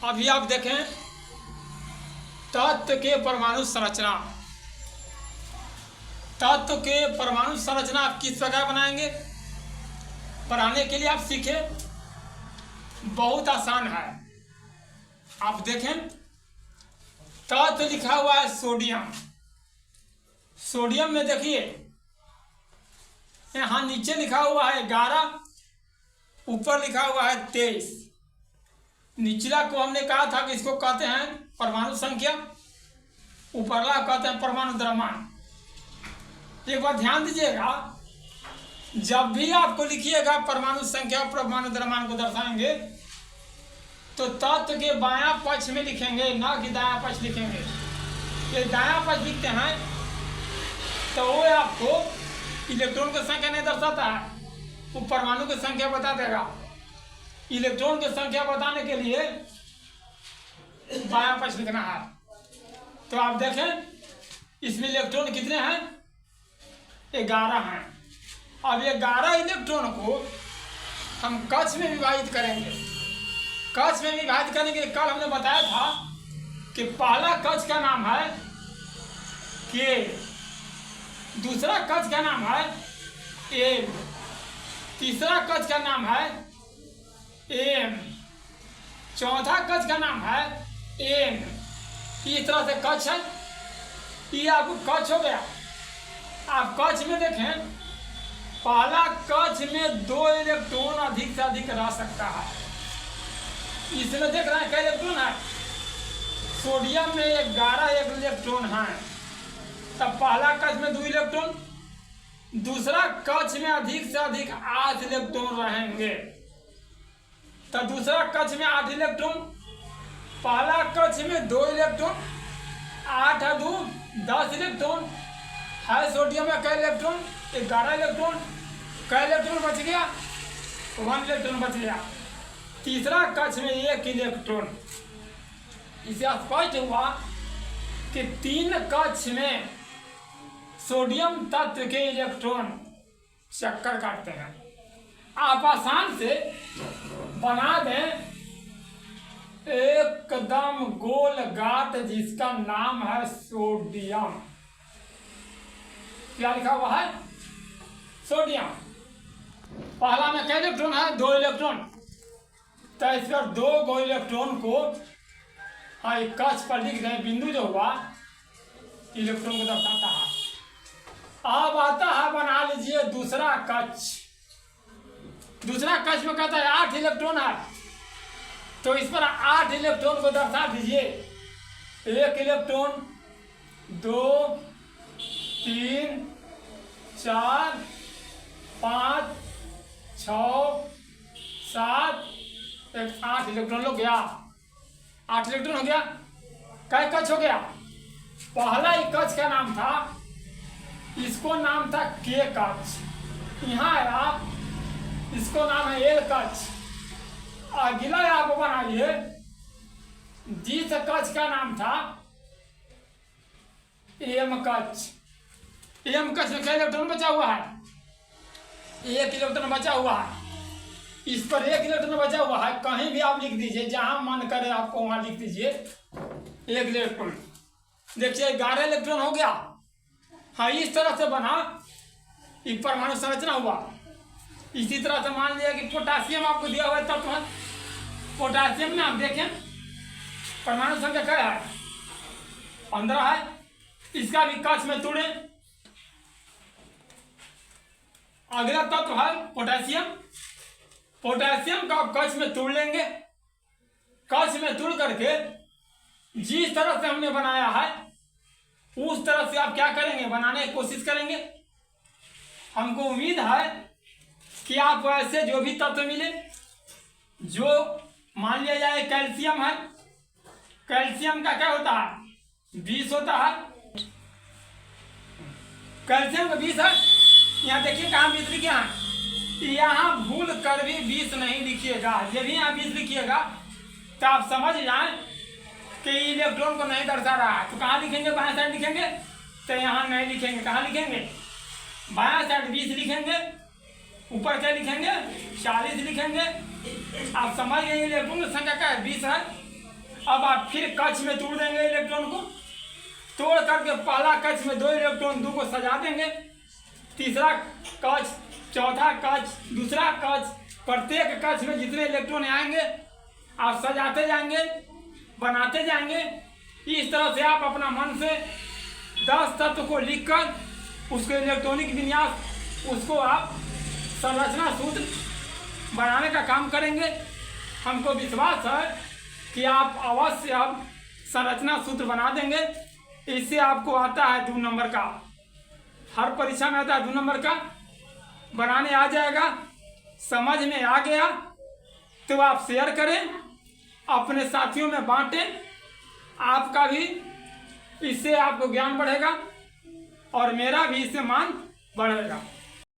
अभी आप देखें तत्व के परमाणु संरचना। तत्व के परमाणु संरचना आप किस प्रकार बनाएंगे, पढ़ाने के लिए आप सीखें, बहुत आसान है। आप देखें तत्व लिखा हुआ है सोडियम। सोडियम में देखिए यहाँ नीचे लिखा हुआ है 11, ऊपर लिखा हुआ है 23। निचला को हमने कहा था कि इसको कहते हैं परमाणु संख्या, ऊपरला कहते हैं परमाणु द्रव्यमान। एक बार ध्यान दीजिएगा, जब भी आपको लिखिएगा परमाणु संख्या और परमाणु द्रव्यमान को दर्शाएंगे तो तत्व के बायां पक्ष में लिखेंगे, ना कि दायां पक्ष लिखेंगे। ये दायां पक्ष लिखते हैं तो वो आपको इलेक्ट्रॉन की संख्या नहीं दर्शाता है, वो परमाणु की संख्या बता देगा। इलेक्ट्रॉन की संख्या बताने के लिए बायां पक्ष लिखना है। तो आप देखें इसमें इलेक्ट्रॉन कितने हैं, 11 हैं। अब 11 इलेक्ट्रॉन को हम कक्ष में विभाजित करेंगे। कक्ष में विभाजित करने के लिए कल हमने बताया था कि पहला कक्ष का नाम है के, दूसरा कक्ष का नाम है एम, तीसरा कक्ष का नाम है एम, चौथा कक्ष का नाम है एन। इस तरह से कक्ष है। ये आपको कक्ष हो गया। आप कक्ष में देखें, पहला कक्ष में 2 इलेक्ट्रॉन अधिक से अधिक रह सकता है। इसमें देख रहे हैं क्या इलेक्ट्रॉन है, सोडियम में 11 इलेक्ट्रॉन है। तब पहला कक्ष में 2 इलेक्ट्रॉन, दूसरा कक्ष में अधिक से अधिक 8 इलेक्ट्रॉन रहेंगे। तो दूसरा कक्ष में 8 इलेक्ट्रॉन, पहला कक्ष में 2 इलेक्ट्रॉन, 8 और 2 10 इलेक्ट्रॉन है। सोडियम में कई इलेक्ट्रॉन, 11 इलेक्ट्रॉन। कई इलेक्ट्रॉन बच गया, 1 इलेक्ट्रॉन बच गया। तीसरा कक्ष में 1 इलेक्ट्रॉन। इसे स्पष्ट हुआ कि 3 कक्ष में सोडियम तत्व के इलेक्ट्रॉन चक्कर काटते हैं। आप आसान से बना दें एकदम गोल गात जिसका नाम है सोडियम। क्या लिखा हुआ है, सोडियम। पहला में कितने इलेक्ट्रॉन है, 2 इलेक्ट्रॉन। तो इस पर 2 इलेक्ट्रॉन को कक्ष पर लिख दें, बिंदु जो हुआ इलेक्ट्रॉन को दर्शाता है। अब आता है, बना लीजिए दूसरा कक्ष। दूसरा कक्ष में कहता है 8 इलेक्ट्रॉन है, तो इस पर 8 इलेक्ट्रॉन को दर्शा दीजिए। 1 इलेक्ट्रॉन, 2 3 4 5 6 7 8 इलेक्ट्रॉन हो गया। 8 इलेक्ट्रॉन हो गया। कै कक्ष हो गया, पहला ही कक्ष का नाम था, इसको नाम था के कक्ष। यहाँ आया, इसको नाम है एल कक्ष। अगला आप बनाइए, जिस कक्ष का नाम था एम कक्ष। एम कक्ष में क्या इलेक्ट्रॉन बचा हुआ है, 1 इलेक्ट्रॉन बचा हुआ है। इस पर 1 इलेक्ट्रॉन बचा हुआ है, कहीं भी आप लिख दीजिए, जहां मन करे आपको वहां लिख दीजिए 1 इलेक्ट्रॉन। देखिए 11 इलेक्ट्रॉन हो गया। हाँ, इस तरह से बना, एक परमाणु संरचना हुआ। इसी तरह से मान लिया कि पोटासियम आपको दिया हुआ है तत्व है। पोटासियम में आप देखें परमाणु संख्या क्या है, 15 है। इसका भी कक्ष में तोड़े। अगला तत्व है पोटेशियम। पोटेशियम का कक्ष में तोड़ लेंगे। कक्ष में तोड़ करके जिस तरह से हमने बनाया है उस तरह से आप क्या करेंगे, बनाने की कोशिश करेंगे। हमको उम्मीद है कि आप ऐसे जो भी तत्व मिले, जो मान लिया जाए कैल्शियम है, कैल्शियम का क्या होता है, 20 होता है। कैल्शियम का 20 है। यहाँ देखिए कहाँ 20 लिखे हैं, यहाँ भूल कर भी 20 नहीं लिखिएगा। जब भी यहाँ 20 लिखिएगा तो आप समझ जाएं कि इलेक्ट्रॉन को नहीं दर्शा रहा है। तो कहाँ लिखेंगे, बायां साइड लिखेंगे। तो यहाँ नहीं लिखेंगे, कहाँ लिखेंगे, बायां साइड 20 लिखेंगे, ऊपर क्या लिखेंगे, 40 लिखेंगे। आप समझ गए इलेक्ट्रॉन की संख्या क्या है, 20 है। अब आप फिर कक्ष में तोड़ देंगे इलेक्ट्रॉन को, तोड़ करके पहला कक्ष में 2 इलेक्ट्रॉन 2 को सजा देंगे, तीसरा कक्ष, चौथा कक्ष, दूसरा कक्ष, प्रत्येक कक्ष में जितने इलेक्ट्रॉन आएंगे आप सजाते जाएंगे, बनाते जाएंगे। इस तरह से आप अपना मन से 10 तत्व को लिखकर उसके इलेक्ट्रॉनिक विन्यास, उसको आप संरचना सूत्र बनाने का काम करेंगे। हमको विश्वास है कि आप अवश्य अब संरचना सूत्र बना देंगे। इससे आपको आता है 2 नंबर का, हर परीक्षा में आता है 2 नंबर का, बनाने आ जाएगा। समझ में आ गया तो आप शेयर करें, अपने साथियों में बांटें, आपका भी इससे आपको ज्ञान बढ़ेगा और मेरा भी इससे मान बढ़ेगा।